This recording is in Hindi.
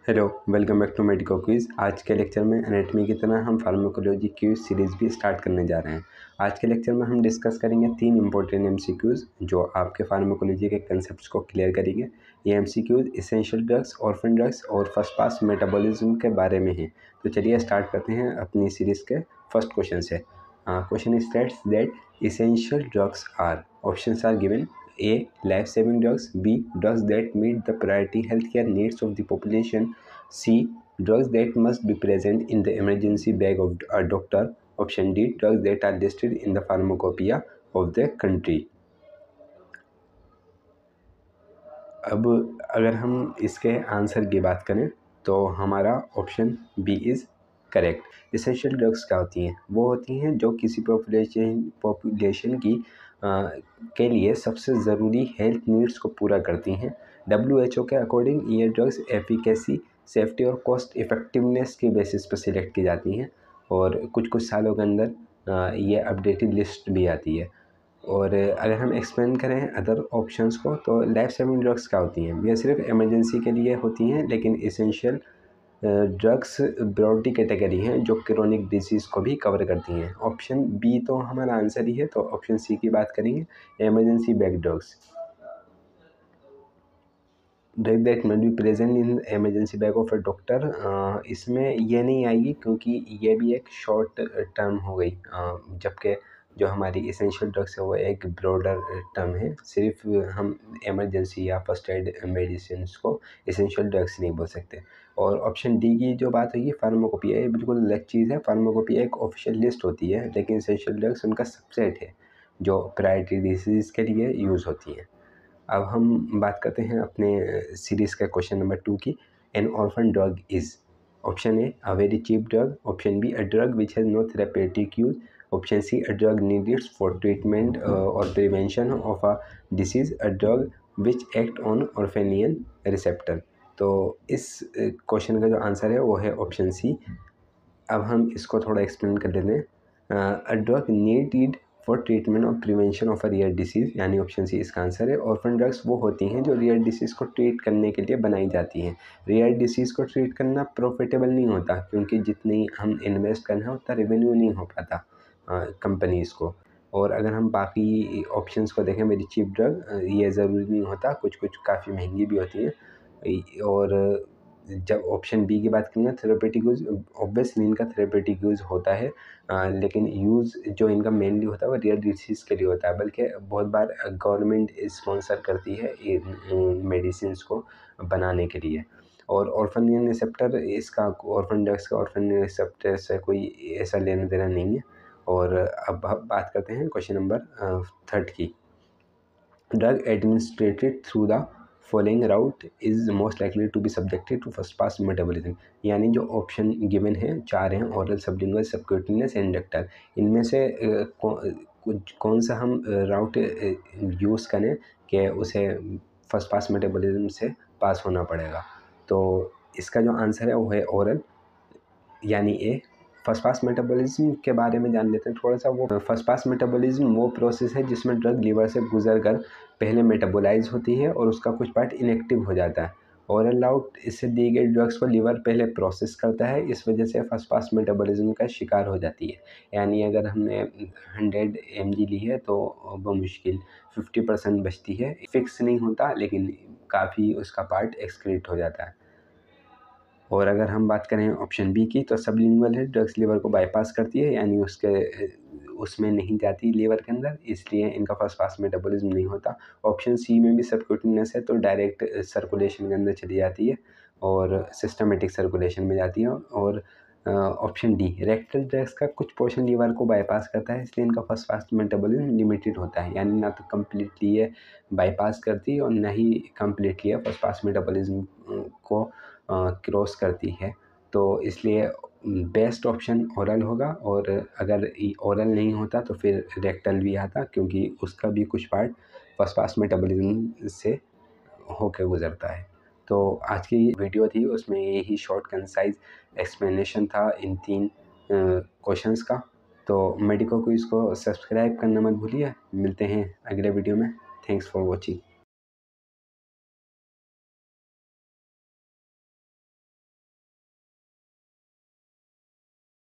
Hello, welcome back to Medico Quiz. आज के लेक्चर में एनाटॉमी की तरह हम फार्माकोलॉजी क्विज सीरीज़ भी स्टार्ट करने जा रहे हैं। आज के लेक्चर में हम डिस्कस करेंगे 3 इंपॉर्टेंट एमसीक्यूज़ जो आपके फार्माकोलॉजी के कंसेप्ट्स को क्लियर करेंगे। ये MCQs essential drugs, orphan drugs और फर्स्ट पास मेटाबॉलिज्म के बारे में हैं। तो चलिए स्टार्ट करते हैं अपनी सीरीज़ के फर्स्ट क्वेश्चन से। Question states that essential drugs are, options are given. A. Life-saving drugs. B. Drugs that meet the priority healthcare needs of the population. C. Drugs that must be present in the emergency bag of a doctor. Option D. Drugs that are listed in the pharmacopoeia of the country. अब अगर हम इसके आंसर की बात करें तो हमारा option B is correct. Essential drugs क्या होती हैं? वो होती हैं जो किसी पॉपुलेशन की के लिए सबसे ज़रूरी हेल्थ नीड्स को पूरा करती हैं। WHO के अकॉर्डिंग ये ड्रग्स एफिकेसी, सेफ्टी और कॉस्ट इफ़ेक्टिवनेस के बेसिस पर सिलेक्ट की जाती हैं और कुछ सालों के अंदर ये अपडेटेड लिस्ट भी आती है। और अगर हम एक्सप्लेन करें अदर ऑप्शंस को तो लाइफ सेविंग ड्रग्स क्या होती हैं? ये सिर्फ इमरजेंसी के लिए होती हैं, लेकिन एसेंशियल ड्रग्स ब्रॉडली कैटेगरी हैं जो क्रोनिक डिजीज़ को भी कवर करती हैं। ऑप्शन बी तो हमारा आंसर ही है, तो ऑप्शन सी की बात करेंगे, emergency bag drugs. Drug that must be present in emergency bag of a doctor, इसमें ये नहीं आएगी क्योंकि ये भी एक शॉर्ट टर्म हो गई, जबकि जो हमारी एसेंशियल ड्रग्स है वो एक ब्रॉडर टर्म है। सिर्फ हम इमरजेंसी या फर्स्ट एड मेडिसिन को एसेंशियल ड्रग्स नहीं बोल सकते। और ऑप्शन डी की जो बात है, फार्माकोपिया, ये बिल्कुल अलग चीज़ है। फार्माकोपिया एक ऑफिशियल लिस्ट होती है, लेकिन एसेंशियल ड्रग्स उनका सबसेट है जो प्रायोरिटी डिसीज़ के लिए यूज़ होती हैं। अब हम बात करते हैं अपने सीरीज़ का क्वेश्चन नंबर 2 की। An orphan drug is, option A a very cheap drug, option B a drug which has no therapeutic use, option C a drug needed for treatment or prevention of a disease, a drug which act on orphanian receptor. तो इस क्वेश्चन का जो आंसर है वो है ऑप्शन सी। अब हम इसको थोड़ा एक्सप्लेन कर लेते हैं। A drug needed for treatment or prevention of a rare disease, यानी ऑप्शन सी इसका आंसर है। ऑर्फन ड्रग्स वो होती हैं जो रियर डिसीज़ को ट्रीट करने के लिए बनाई जाती हैं। रियर डिसीज़ को ट्रीट करना प्रॉफिटेबल नहीं होता, क्योंकि जितनी हम इन्वेस्ट करना है उतना रेवेन्यू नहीं हो पाता कंपनीज़ को। और अगर हम बाकी ऑप्शंस को देखें, वेरी चीप ड्रग, ये ज़रूरी नहीं होता, कुछ काफ़ी महंगी भी होती हैं। और जब ऑप्शन बी की बात करेंगे, थेरेपेटिक यूज़, ऑब्वियसली इनका थेरेपेटिक यूज़ होता है, लेकिन यूज़ जो इनका मेनली होता है वो रियल डिसीज़ के लिए होता है। बल्कि बहुत बार गवर्नमेंट स्पॉन्सर करती है इन मेडिसिन्स को बनाने के लिए। और ऑर्फन रिसेप्टर, इसका ऑर्फन ड्रग्स का ऑर्फन रिसेप्टर से कोई ऐसा लेना देना नहीं है। और अब हम बात करते हैं क्वेश्चन नंबर 3 की। Drug administered through the following route is most likely to be subjected to first pass metabolism, यानी जो ऑप्शन गिवन है 4 हैं, oral, sublingual, subcutaneous and rectal. इनमें से कौन सा हम राउट यूज़ करें कि उसे फर्स्ट पास मेटाबॉलिज्म से पास होना पड़ेगा? तो इसका जो आंसर है वो है ओरल, यानी ए। फर्स्ट पास मेटाबॉलिज्म के बारे में जान लेते हैं थोड़ा सा। वो फर्स्ट पास मेटाबॉलिज्म वो प्रोसेस है जिसमें ड्रग लीवर से गुजर कर पहले मेटाबोलाइज होती है और उसका कुछ पार्ट इनएक्टिव हो जाता है। ओरल राउट, इससे दी गई ड्रग्स को लीवर पहले प्रोसेस करता है, इस वजह से फर्स्ट पास मेटाबॉलिज्म का शिकार हो जाती है। यानी अगर हमने 100 mg ली है तो वो मुश्किल 50% बचती है। फिक्स नहीं होता, लेकिन काफ़ी उसका पार्ट एक्सक्रीट हो जाता है। और अगर हम बात करें ऑप्शन बी की, तो सबलिंगुअल है, ड्रग्स लीवर को बाईपास करती है, यानी उसमें नहीं जाती लीवर के अंदर, इसलिए इनका फर्स्ट पास मेटाबॉलिज्म नहीं होता। ऑप्शन सी में भी सबक्यूटेनियस है, तो डायरेक्ट सर्कुलेशन के अंदर चली जाती है और सिस्टमेटिक सर्कुलेशन में जाती है। और ऑप्शन डी रेक्टल ड्रग्स का कुछ पोर्शन लीवर को बाईपास करता है, इसलिए इनका फर्स्ट पास मेटाबॉलिज्म लिमिटेड होता है, यानी ना तो कम्प्लीटली ये बाईपास करती है और ना ही कम्प्लीटली फर्स्ट पास मेटाबॉलिज्म को क्रॉस करती है। तो इसलिए बेस्ट ऑप्शन ओरल होगा, और अगर ओरल नहीं होता तो फिर रेक्टल भी आता, क्योंकि उसका भी कुछ पार्ट फर्स्ट पास मेटाबॉलिज्म से होकर गुजरता है। तो आज की वीडियो थी, उसमें यही शॉर्ट कंसाइज एक्सप्लेनेशन था इन 3 क्वेश्चंस का। तो मेडिको को इसको सब्सक्राइब करना मत भूलिए। मिलते हैं अगले वीडियो में। Thanks for watching.